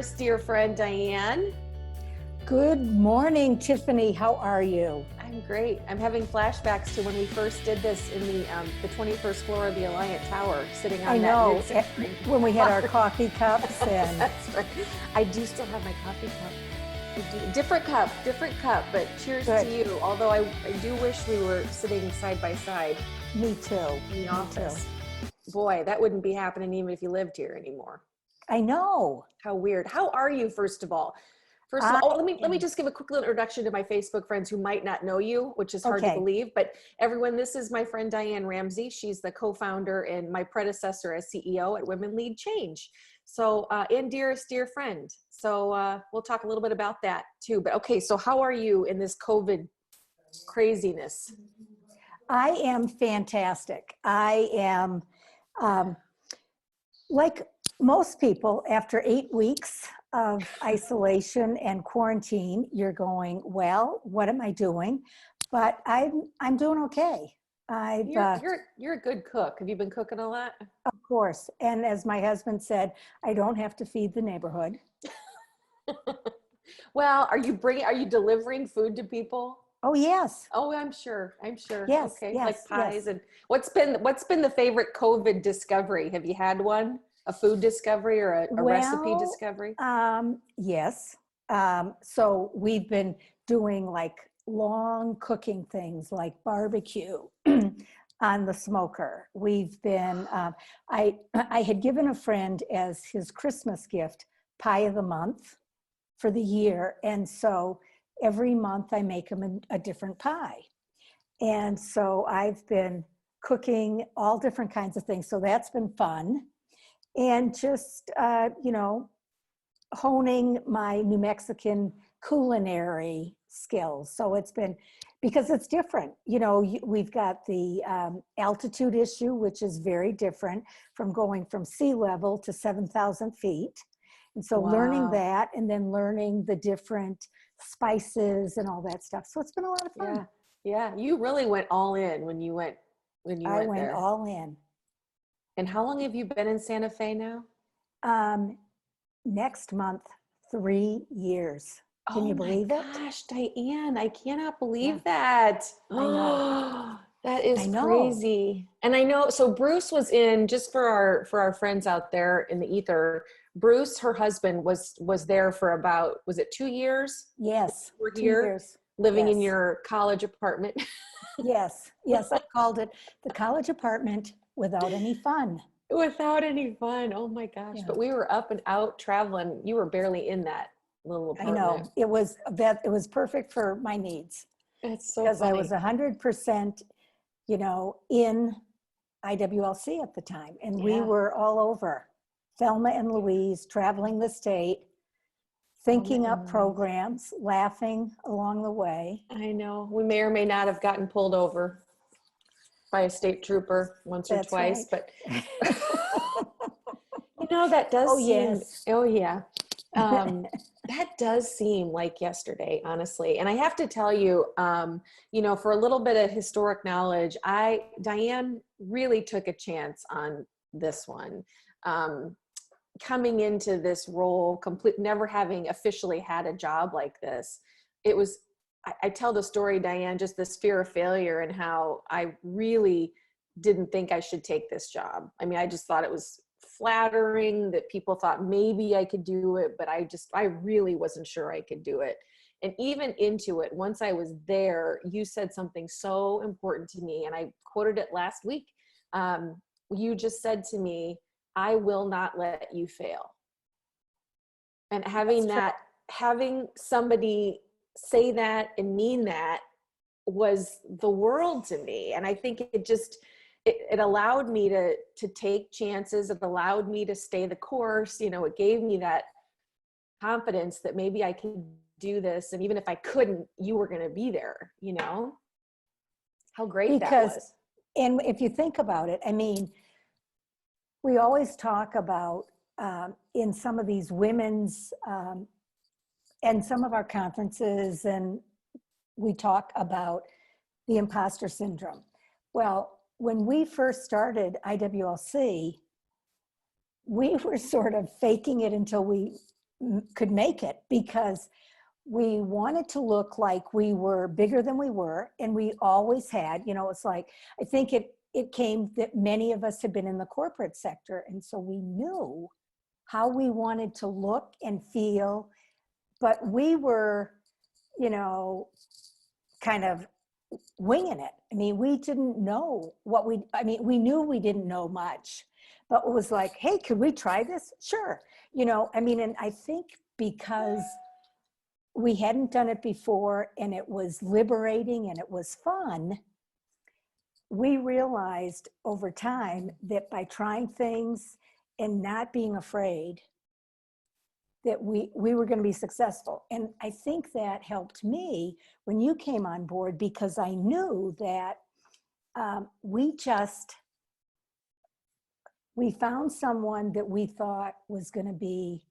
dearest dear friend, Diane. Good morning, Tiffany. How are you? I'm great. I'm having flashbacks to when we first did this in the 21st floor of the Alliant Tower, sitting on when we had our coffee cups. And That's right. I do still have my coffee cup. Different cup, but cheers Good. to you. Although I do wish we were sitting side by side. Me too. In the office. Boy, that wouldn't be happening even if you lived here anymore. I know. How weird. How are you, first of all? Let me just give a quick little introduction to my Facebook friends who might not know you, which is hard to believe. But everyone, this is my friend Diane Ramsey. She's the co-founder and my predecessor as CEO at Women Lead Change. So, and dearest dear friend. So we'll talk a little bit about that too. But okay, so how are you in this COVID craziness? I am fantastic. I am like most people, after 8 weeks of isolation and quarantine, you're going, well, what am I doing? But I'm doing okay. You're a good cook. Have you been cooking a lot? Of course. And as my husband said, I don't have to feed the neighborhood. Well, are you delivering food to people? Oh, yes. Oh, I'm sure. Yes. Okay. Yes, Like pies. yes. And what's been the favorite COVID discovery? Have you had one? A food discovery or a recipe discovery? Yes. So we've been doing like long cooking things like barbecue on the smoker. We've been, I had given a friend as his Christmas gift, pie of the month for the year. And so every month I make him a different pie. And so I've been cooking all different kinds of things. So that's been fun. And just, honing my New Mexican culinary skills. So it's been, because it's different. We've got the altitude issue, which is very different from going from sea level to 7,000 feet. And so learning that, and then learning the different spices and all that stuff. So it's been a lot of fun. Yeah. You really went all in when you went I went there. all in. And how long have you been in Santa Fe now? Next month, 3 years. Can you believe it? Gosh, Diane, I cannot believe that. I know. That is crazy. And I know, so Bruce was in, just for our friends out there in the ether, Bruce, her husband, was there for about, was it 2 years? Yes, 2 years. Living in Yes. your college apartment. Yes, I called it the college apartment without any fun. Without any fun. Oh my gosh. Yeah. But we were up and out traveling. You were barely in that little apartment. I know. It was perfect for my needs. It's so because funny. I was 100%, in IWLC at the time. And we were all over Thelma and Louise, traveling the state, thinking up programs, laughing along the way. I know. We may or may not have gotten pulled over by a state trooper once or twice, right. but that does seem, yes. Oh yeah. That does seem like yesterday, honestly. And I have to tell you, for a little bit of historic knowledge, Diane really took a chance on this one. Coming into this role, never having officially had a job like this, it was, I tell the story, Diane, just this fear of failure and how I really didn't think I should take this job. I mean, I just thought it was flattering that people thought maybe I could do it, but I really wasn't sure I could do it. And even into it, once I was there, you said something so important to me, and I quoted it last week. You just said to me, I will not let you fail. And having somebody say that and mean that was the world to me. And I think it allowed me to take chances. It allowed me to stay the course. It gave me that confidence that maybe I could do this. And even if I couldn't, you were going to be there, how great that was. And if you think about it, I mean, we always talk about in some of these women's and some of our conferences, and we talk about the imposter syndrome. Well, when we first started IWLC, we were sort of faking it until we could make it, because we wanted to look like we were bigger than we were, and we always had, it's like, I think it came that many of us had been in the corporate sector, and so we knew how we wanted to look and feel, but we were, kind of winging it. I mean, we didn't know we knew we didn't know much, but it was like, hey, could we try this? Sure. And I think because we hadn't done it before and it was liberating and it was fun, we realized over time that by trying things and not being afraid, that we were going to be successful. And I think that helped me when you came on board, because I knew that we found someone that we thought was going to be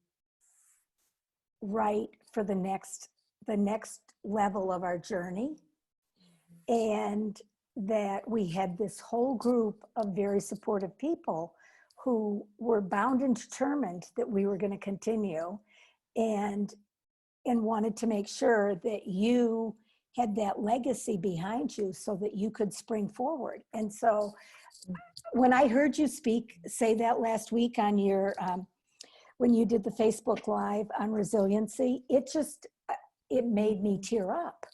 right for the next level of our journey. And that we had this whole group of very supportive people who were bound and determined that we were going to continue, and wanted to make sure that you had that legacy behind you so that you could spring forward. And so when I heard you say that last week on your, when you did the Facebook Live on resiliency, it made me tear up,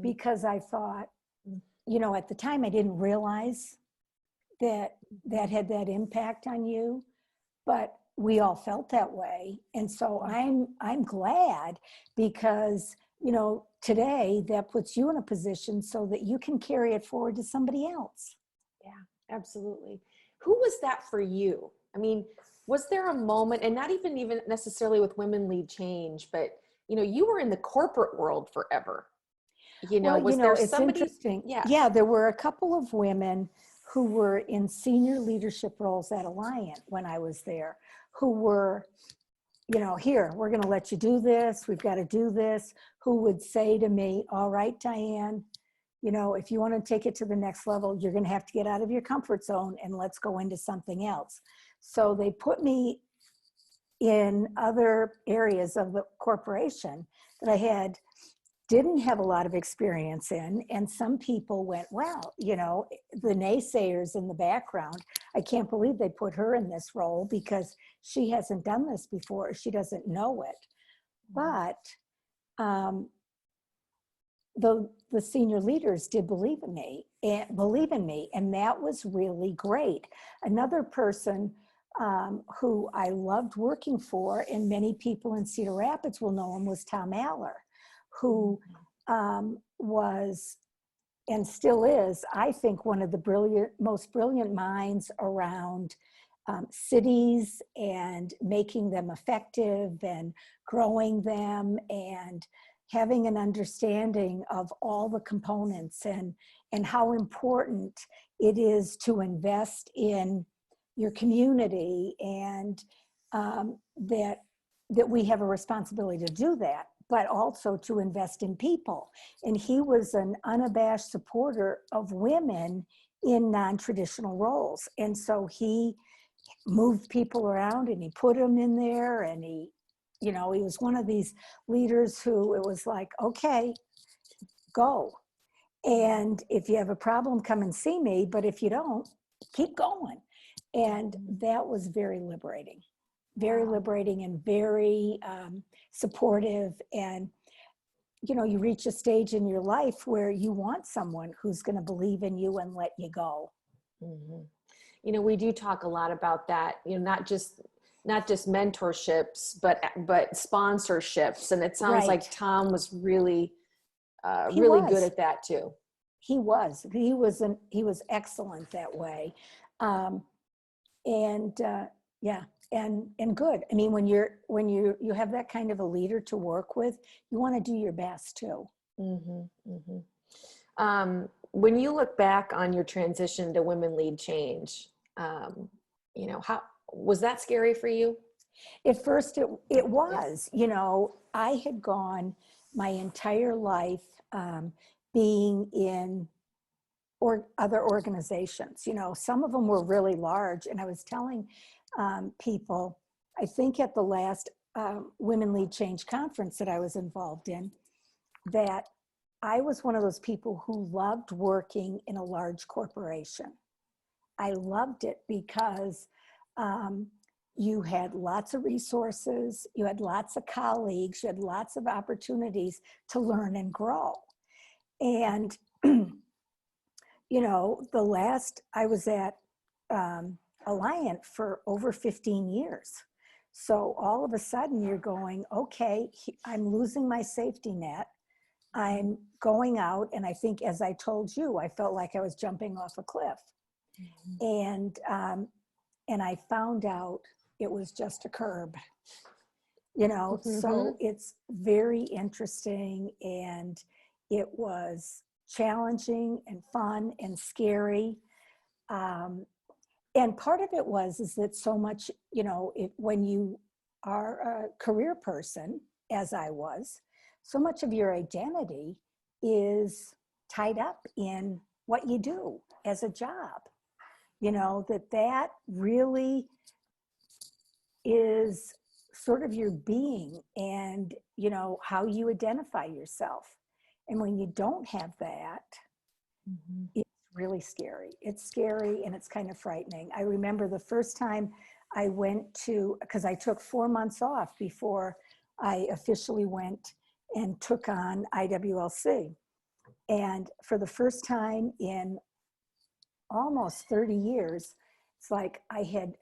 because I thought, at the time I didn't realize that had that impact on you, but we all felt that way. And so I'm glad, because, today that puts you in a position so that you can carry it forward to somebody else. Yeah, absolutely. Who was that for you? I mean, was there a moment, and not even necessarily with Women Lead Change, but, you were in the corporate world forever. Was there it's somebody? Interesting. Yeah. Yeah, there were a couple of women who were in senior leadership roles at Alliant when I was there, who were, here, we're going to let you do this. We've got to do this. Who would say to me, all right, Diane, if you want to take it to the next level, you're going to have to get out of your comfort zone and let's go into something else. So they put me in other areas of the corporation that I didn't have a lot of experience in. And some people went, well, the naysayers in the background, I can't believe they put her in this role because she hasn't done this before. She doesn't know it. But the senior leaders did believe in me, and that was really great. Another person who I loved working for, and many people in Cedar Rapids will know him, was Tom Aller, who was and still is, I think, one of the most brilliant minds around cities and making them effective and growing them and having an understanding of all the components and how important it is to invest in your community, and that we have a responsibility to do that, but also to invest in people. And he was an unabashed supporter of women in non-traditional roles. And so he moved people around and he put them in there, and he was one of these leaders who it was like, okay, go. And if you have a problem, come and see me, but if you don't, keep going. And that was very liberating and very supportive. And, you reach a stage in your life where you want someone who's going to believe in you and let you go. Mm-hmm. We do talk a lot about that, not just mentorships, but sponsorships. And it sounds like Tom was really good at that too. He was excellent that way. And good. I mean, when you have that kind of a leader to work with, you want to do your best too. Mm-hmm, mm-hmm. When you look back on your transition to Women Lead Change, how was that scary for you? At first it was. I had gone my entire life being in other organizations. Some of them were really large, and I was telling people, I think at the last Women Lead Change conference that I was involved in, that I was one of those people who loved working in a large corporation. I loved it because you had lots of resources, you had lots of colleagues, you had lots of opportunities to learn and grow. And, you know, I was at Alliant for over 15 years. So all of a sudden you're going, okay, I'm losing my safety net. I'm going out, and I think, as I told you, I felt like I was jumping off a cliff. And I found out it was just a curb, you know. So it's very interesting, and it was challenging and fun and scary. And part of it is that so much, you know, when you are a career person, as I was, so much of your identity is tied up in what you do as a job. You know, that really is sort of your being, and, you know, how you identify yourself. And when you don't have that, it's really scary. It's scary, and it's kind of frightening. I remember the first time I went to, because I took 4 months off before I officially went and took on IWLC. And for the first time in almost 30 years, it's like I had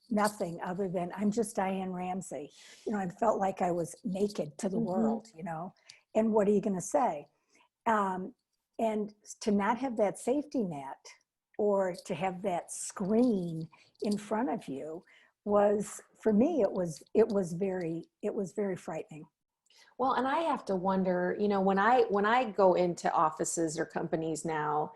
nothing other than, I'm just Diane Ramsey. You know, I felt like I was naked to the world, you know, and what are you going to say? And to not have that safety net, or to have that screen in front of you, was, for me, it was very frightening. Well, and I have to wonder, you know, when I go into offices or companies now,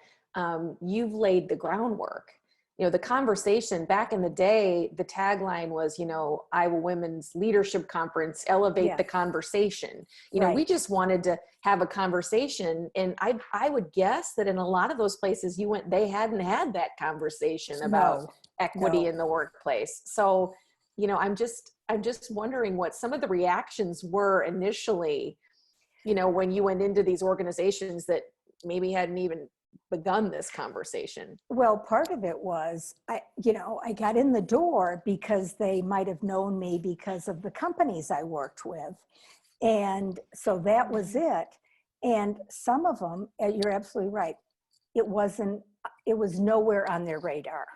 you've laid the groundwork. You know, the conversation back in the day, the tagline was, you know, Iowa Women's Leadership Conference, elevate the conversation. You know, we just wanted to have a conversation. And I would guess that in a lot of those places you went, they hadn't had that conversation about equity in the workplace. So, you know, I'm just wondering what some of the reactions were initially, you know, when you went into these organizations that maybe hadn't even begun this conversation. Well, part of it was, I got in the door because they might have known me because of the companies I worked with. And so that was it. And some of them, you're absolutely right, it was nowhere on their radar.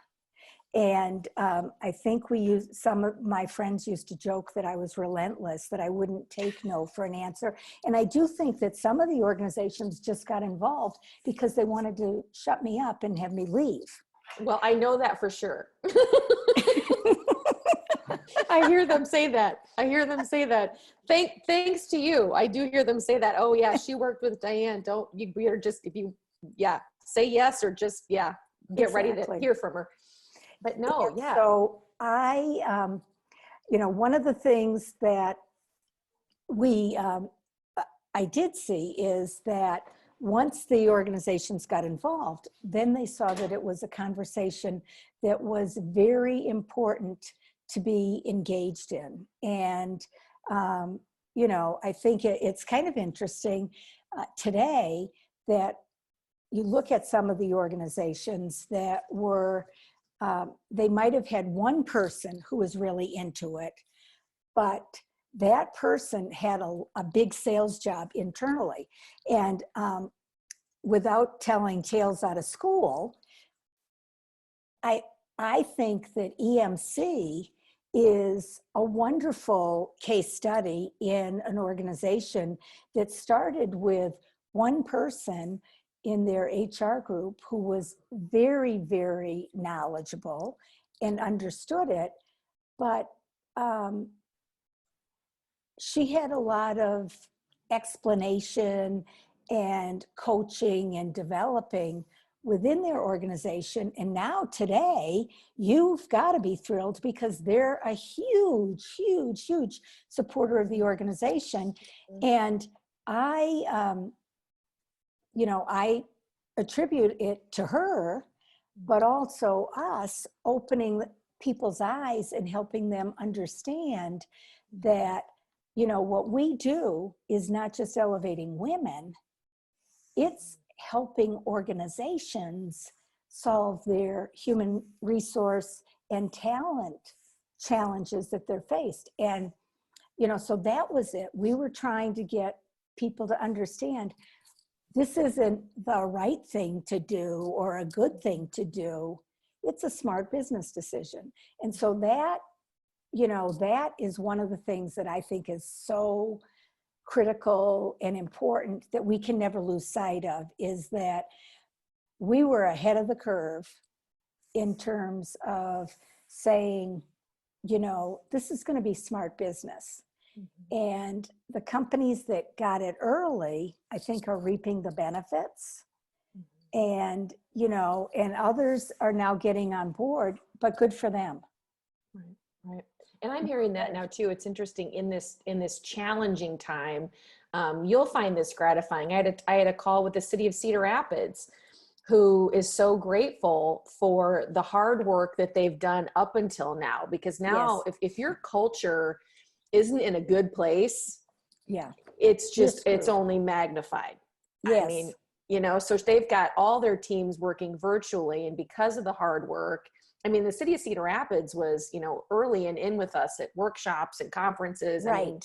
And I think some of my friends used to joke that I was relentless, that I wouldn't take no for an answer. And I do think that some of the organizations just got involved because they wanted to shut me up and have me leave. Well, I know that for sure. I hear them say that. Thanks to you. I do hear them say that. Oh yeah, she worked with Diane. Say yes, or just, get ready to hear from her. But no, So I, one of the things that I did see is that once the organizations got involved, then they saw that it was a conversation that was very important to be engaged in. And, I think it's kind of interesting today that you look at some of the organizations that were, they might have had one person who was really into it, but that person had a big sales job internally. And without telling tales out of school, I think that EMC is a wonderful case study in an organization that started with one person in their HR group who was very, very knowledgeable and understood it, but she had a lot of explanation and coaching and developing within their organization. And now today, you've got to be thrilled because they're a huge, huge, huge supporter of the organization. And I attribute it to her, but also us opening people's eyes and helping them understand that, you know, what we do is not just elevating women, it's helping organizations solve their human resource and talent challenges that they're faced. And, you know, so that was it. We were trying to get people to understand this isn't the right thing to do or a good thing to do. It's a smart business decision. And so that, you know, that is one of the things that I think is so critical and important that we can never lose sight of, is that we were ahead of the curve in terms of saying, you know, this is going to be smart business. Mm-hmm. And the companies that got it early, I think, are reaping the benefits. Mm-hmm. And, you know, and others are now getting on board, but good for them. Right, right. And I'm hearing that now too. It's interesting in this challenging time. You'll find this gratifying. I had a call with the city of Cedar Rapids, who is so grateful for the hard work that they've done up until now. Because now, yes, if your culture isn't in a good place, yeah, it's only magnified. Yes. I mean, you know, so they've got all their teams working virtually, and because of the hard work, I mean, the city of Cedar Rapids was, you know, early and in with us at workshops and conferences. Right. I mean,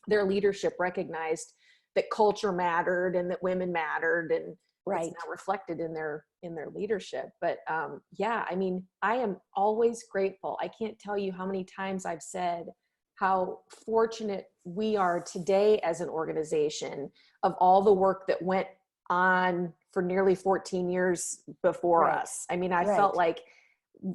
their leadership recognized that culture mattered and that women mattered, and right, it's now reflected in their leadership. But yeah, I mean, I am always grateful. I can't tell you how many times I've said how fortunate we are today as an organization of all the work that went on for nearly 14 years before right. us. I mean, I right. felt like,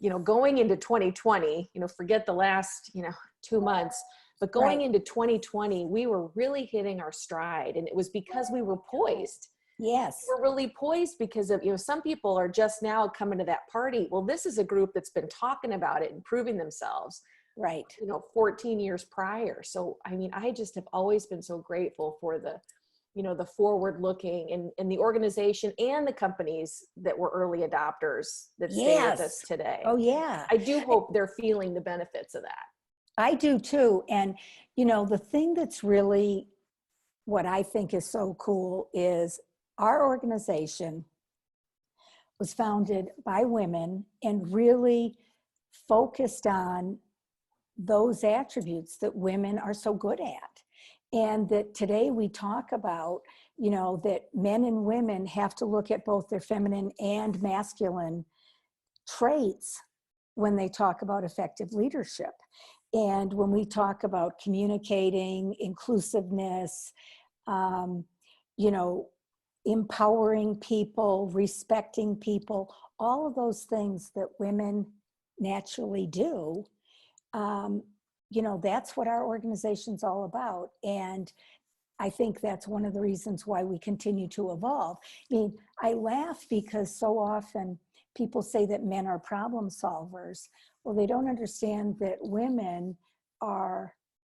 you know, going into 2020, you know, forget the last, you know, 2 months, but going right. into 2020, we were really hitting our stride, and it was because we were poised. Yes. We're really poised because of, you know, some people are just now coming to that party. Well, this is a group that's been talking about it and proving themselves, right, you know, 14 years prior. So, I mean, I just have always been so grateful for the, you know, the forward looking and the organization and the companies that were early adopters that stay yes. with us today. Oh yeah. I do hope they're feeling the benefits of that. I do too. And, you know, the thing that's really what I think is so cool is our organization was founded by women and really focused on those attributes that women are so good at. And that today we talk about, you know, that men and women have to look at both their feminine and masculine traits when they talk about effective leadership. And when we talk about communicating, inclusiveness, you know, empowering people, respecting people, all of those things that women naturally do, you know, that's what our organization's all about. And I think that's one of the reasons why we continue to evolve. I mean, I laugh because so often people say that men are problem solvers. Well, they don't understand that women are,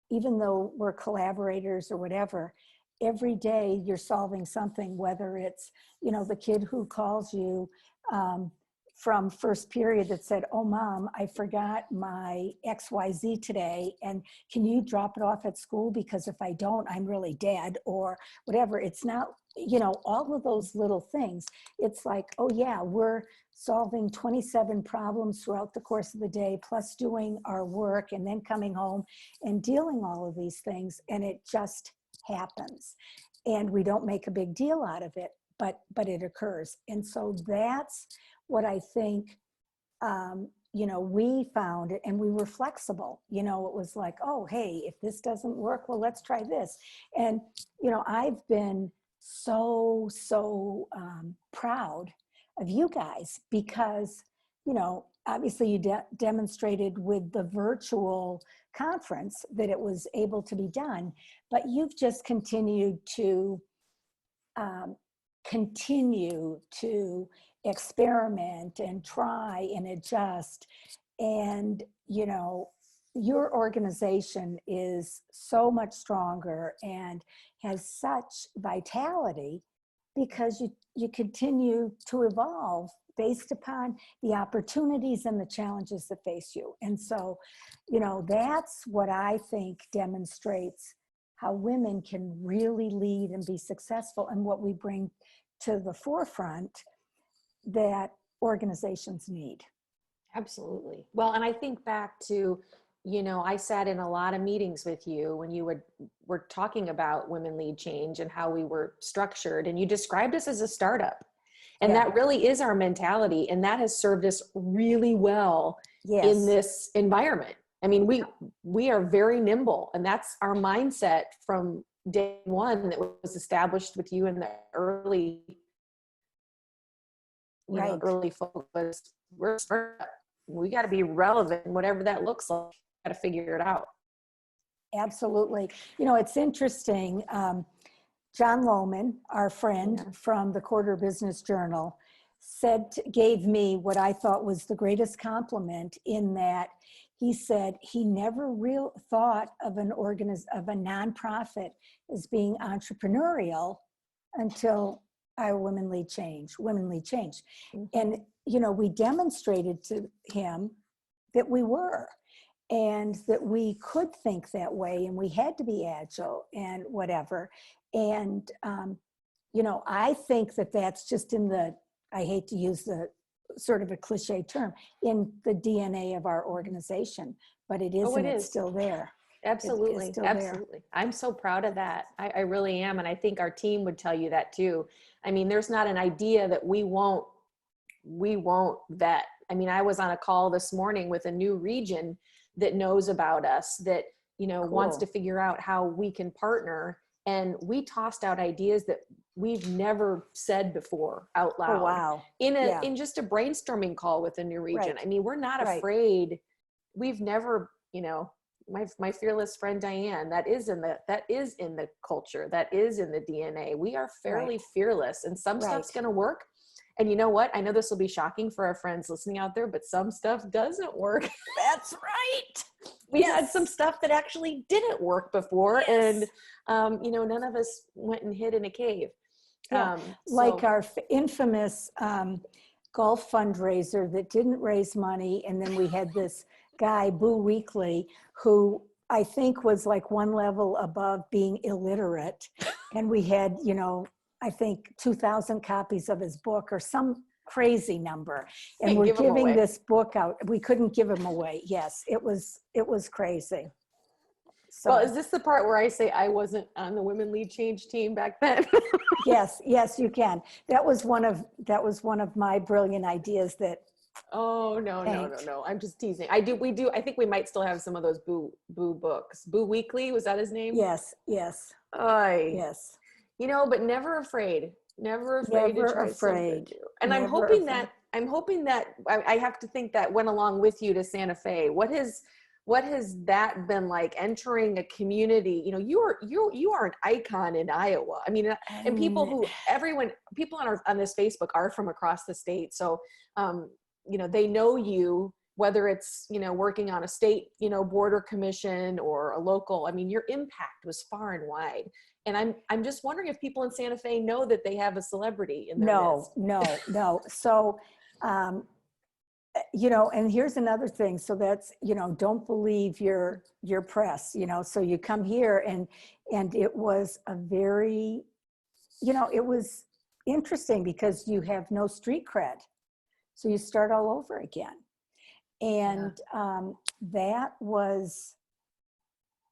even though we're collaborators or whatever, every day you're solving something, whether it's, you know, the kid who calls you from first period that said, oh, Mom, I forgot my XYZ today, and can you drop it off at school? Because if I don't, I'm really dead, or whatever. It's not, you know, all of those little things. It's like, oh yeah, we're solving 27 problems throughout the course of the day, plus doing our work and then coming home and dealing all of these things. And it just happens. And we don't make a big deal out of it, but it occurs. And so that's what I think, you know, we found it, and we were flexible. You know, it was like, oh, hey, if this doesn't work, well, let's try this. And, you know, I've been so proud of you guys because, you know, obviously you demonstrated with the virtual conference that it was able to be done, but you've just continued to experiment and try and adjust. And, you know, your organization is so much stronger and has such vitality because you continue to evolve based upon the opportunities and the challenges that face you. And so, you know, that's what I think demonstrates how women can really lead and be successful, and what we bring to the forefront that organizations need. Absolutely. Well, and I think back to, you know, I sat in a lot of meetings with you when you were talking about Women Lead Change and how we were structured, and you described us as a startup. And Yeah. that really is our mentality. And that has served us really well Yes. in this environment. I mean, we are very nimble, and that's our mindset from day one that was established with you in the early, Right. early focus. We're a startup. We got to be relevant, whatever that looks like. Got to figure it out. Absolutely. You know, it's interesting. John Lohman, our friend from the Quarter Business Journal, gave me what I thought was the greatest compliment, in that he said he never thought of a nonprofit as being entrepreneurial until our Women Lead Change. Mm-hmm. And, you know, we demonstrated to him that we were, and that we could think that way, and we had to be agile and whatever. And, you know, I think that that's just I hate to use the sort of a cliche term, in the DNA of our organization, but it isn't. It is. It's still there. Absolutely. Still Absolutely. There. I'm so proud of that. I really am. And I think our team would tell you that too. I mean, there's not an idea that we won't vet. I mean, I was on a call this morning with a new region that knows about us, that, you know, wants to figure out how we can partner. And we tossed out ideas that we've never said before out loud. Oh, wow. In just a brainstorming call with a new region. Right. I mean, we're not afraid. We've never, you know, my fearless friend Diane, that is in the culture, that is in the DNA. We are fairly fearless, and some stuff's going to work. And you know what? I know this will be shocking for our friends listening out there, but some stuff doesn't work. That's right. We had some stuff that actually didn't work before. Yes. And, you know, none of us went and hid in a cave. Yeah. Like our infamous golf fundraiser that didn't raise money. And then we had this guy, Boo Weekly, who I think was like one level above being illiterate. And we had, you know, I think 2,000 copies of his book or some crazy number. And we're giving this book out. We couldn't give him away. Yes, it was crazy. So, well, is this the part where I say I wasn't on the Women Lead Change team back then? Yes, you can. That was one of my brilliant ideas that. Oh, no. I'm just teasing. I think we might still have some of those Boo books. Boo Weekly, was that his name? Yes. Yes. You know, but never afraid to try something new. And I'm hoping that I have to think that went along with you to Santa Fe. What has that been like, entering a community? You know, you are an icon in Iowa. I mean, and people on this Facebook are from across the state. So, you know, they know you, whether it's, you know, working on a state, you know, border commission or a local. I mean, your impact was far and wide. And I'm just wondering if people in Santa Fe know that they have a celebrity in their midst. No. So, you know, and here's another thing. So that's, you know, don't believe your press, you know. So you come here and it was a very, you know, it was interesting because you have no street cred. So you start all over again. And that was,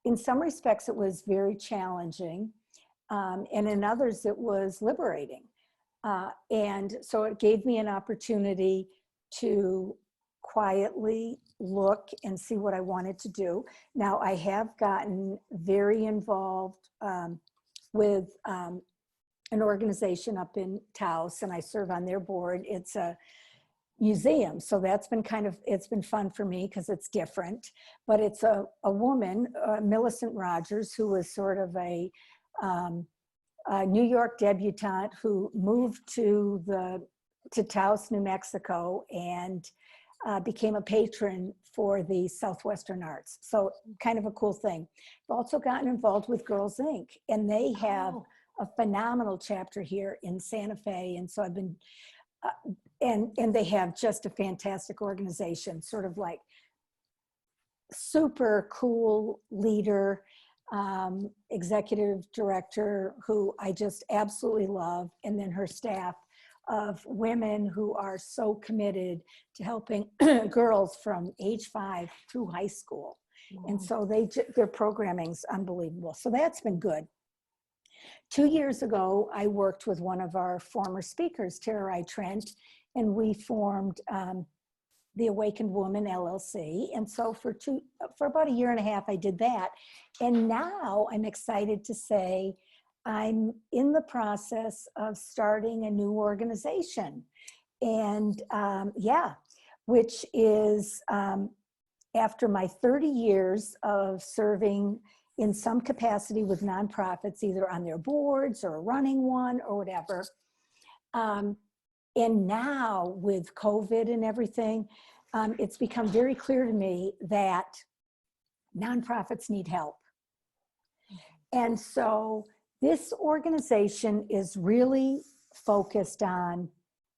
in some respects, it was very challenging. And in others, it was liberating. And so it gave me an opportunity to quietly look and see what I wanted to do. Now, I have gotten very involved with an organization up in Taos, and I serve on their board. It's a museum. So that's been it's been fun for me because it's different. But it's a woman, Millicent Rogers, who was sort of a New York debutante who moved to Taos, New Mexico, and became a patron for the Southwestern Arts. So kind of a cool thing. I've also gotten involved with Girls Inc. And they have a phenomenal chapter here in Santa Fe. And so I've been, and they have just a fantastic organization, sort of like super cool leader, executive director who I just absolutely love, and then her staff of women who are so committed to helping girls from age 5 through high school. Wow. And so their programming's unbelievable. So that's been good. 2 years ago, I worked with one of our former speakers, Tara Trent, and we formed the Awakened Woman LLC. And so for about a year and a half, I did that. And now I'm excited to say I'm in the process of starting a new organization. And which is after my 30 years of serving in some capacity with nonprofits, either on their boards or running one or whatever. And now with COVID and everything, it's become very clear to me that nonprofits need help. And so this organization is really focused on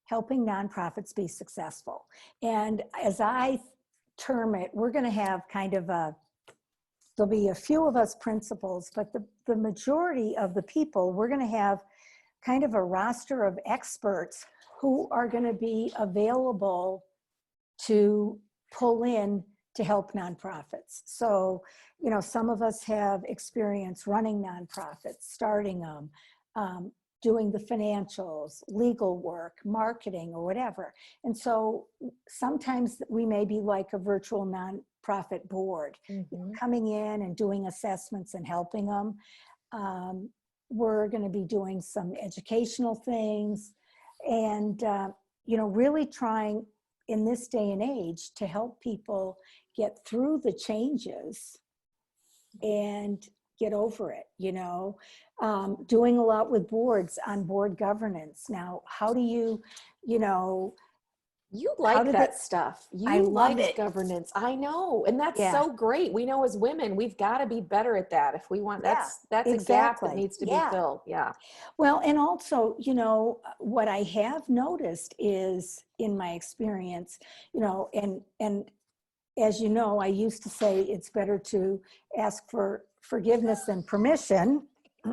helping nonprofits be successful. And as I term it, we're going to have kind of there'll be a few of us principals, but the majority of the people, we're going to have kind of a roster of experts who are going to be available to pull in to help nonprofits. So, some of us have experience running nonprofits, starting them, doing the financials, legal work, marketing, or whatever. And so sometimes we may be like a virtual nonprofit board, coming in and doing assessments and helping them. We're going to be doing some educational things and, really trying in this day and age to help people get through the changes and get over it, doing a lot with boards on board governance. Now, how do you like that stuff. I love like it. Governance. I know. And that's so great. We know as women, we've got to be better at that. If we want, that's exactly. A gap that needs to be filled. Yeah. Well, and also, what I have noticed is in my experience, and as you know, I used to say it's better to ask for forgiveness than permission,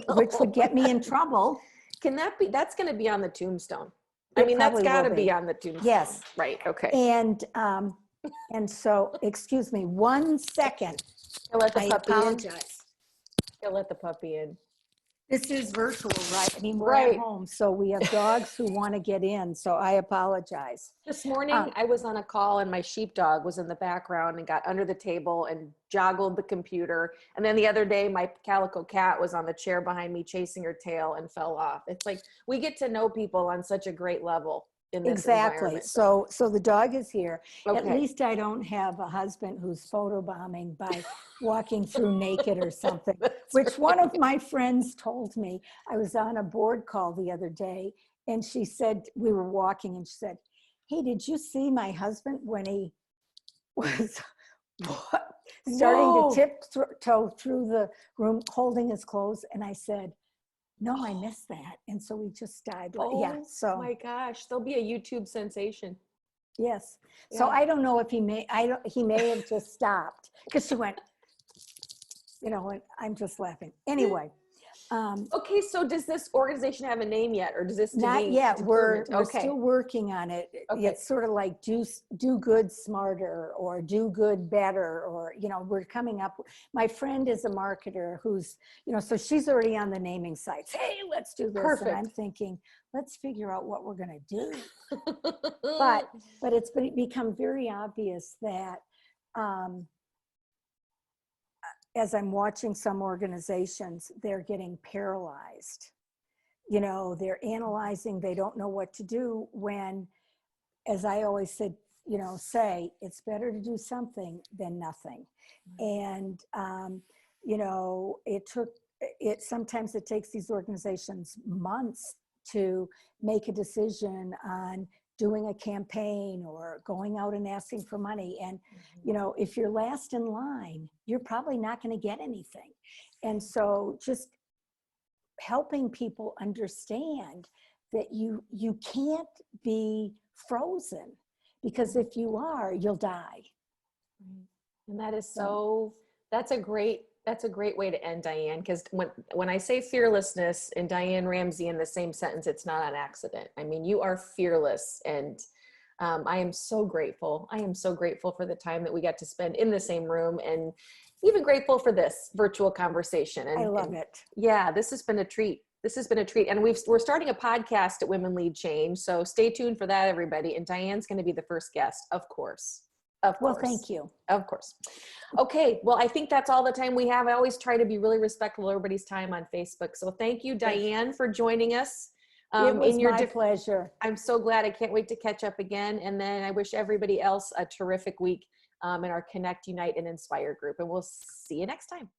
which would get me in trouble. That's going to be on the tombstone. That's got to be on the tombstone. Yes. Right. Okay. And so, excuse me, 1 second. You'll let the I puppy apologize. in. You'll let the puppy in. This is virtual, right? We're at home, so we have dogs who want to get in, so I apologize. This morning, I was on a call and my sheepdog was in the background and got under the table and joggled the computer. And then the other day, my calico cat was on the chair behind me chasing her tail and fell off. It's like we get to know people on such a great level. In this environment. So the dog is here. Okay. At least I don't have a husband who's photobombing by walking through naked or something, which one of my friends told me. I was on a board call the other day and she said, we were walking and she said, hey, did you see my husband when he was starting to tiptoe through the room holding his clothes? And I said, no, I missed that. And so we just died. Oh my gosh, there'll be a YouTube sensation. Yes. Yeah. So I don't know if he may have just stopped because she went, and I'm just laughing. Anyway. Okay. So does this organization have a name yet, or does this not yet? We're still working on it. Okay. It's sort of like do good smarter or do good better, or, we're coming up. My friend is a marketer who's, so she's already on the naming sites. Hey, let's do this. Perfect. And I'm thinking, let's figure out what we're going to do. but it's become very obvious that, as I'm watching some organizations, they're getting paralyzed. They're analyzing, they don't know what to do when, as I always said, say it's better to do something than nothing. And, sometimes it takes these organizations months to make a decision on doing a campaign or going out and asking for money. And, if you're last in line, you're probably not going to get anything. And so just helping people understand that you can't be frozen, because if you are, you'll die. And that is that's a great way to end, Diane, because when I say fearlessness and Diane Ramsey in the same sentence, it's not an accident. I mean, you are fearless, and I am so grateful. I am so grateful for the time that we got to spend in the same room, and even grateful for this virtual conversation. And I love it. Yeah, this has been a treat. This has been a treat. And we're starting a podcast at Women Lead Change. So stay tuned for that, everybody. And Diane's going to be the first guest, of course. Of course. Well, thank you. Of course. Okay. Well, I think that's all the time we have. I always try to be really respectful of everybody's time on Facebook. So thank you, Diane, for joining us. It was my pleasure. I'm so glad. I can't wait to catch up again. And then I wish everybody else a terrific week in our Connect, Unite, and Inspire group. And we'll see you next time.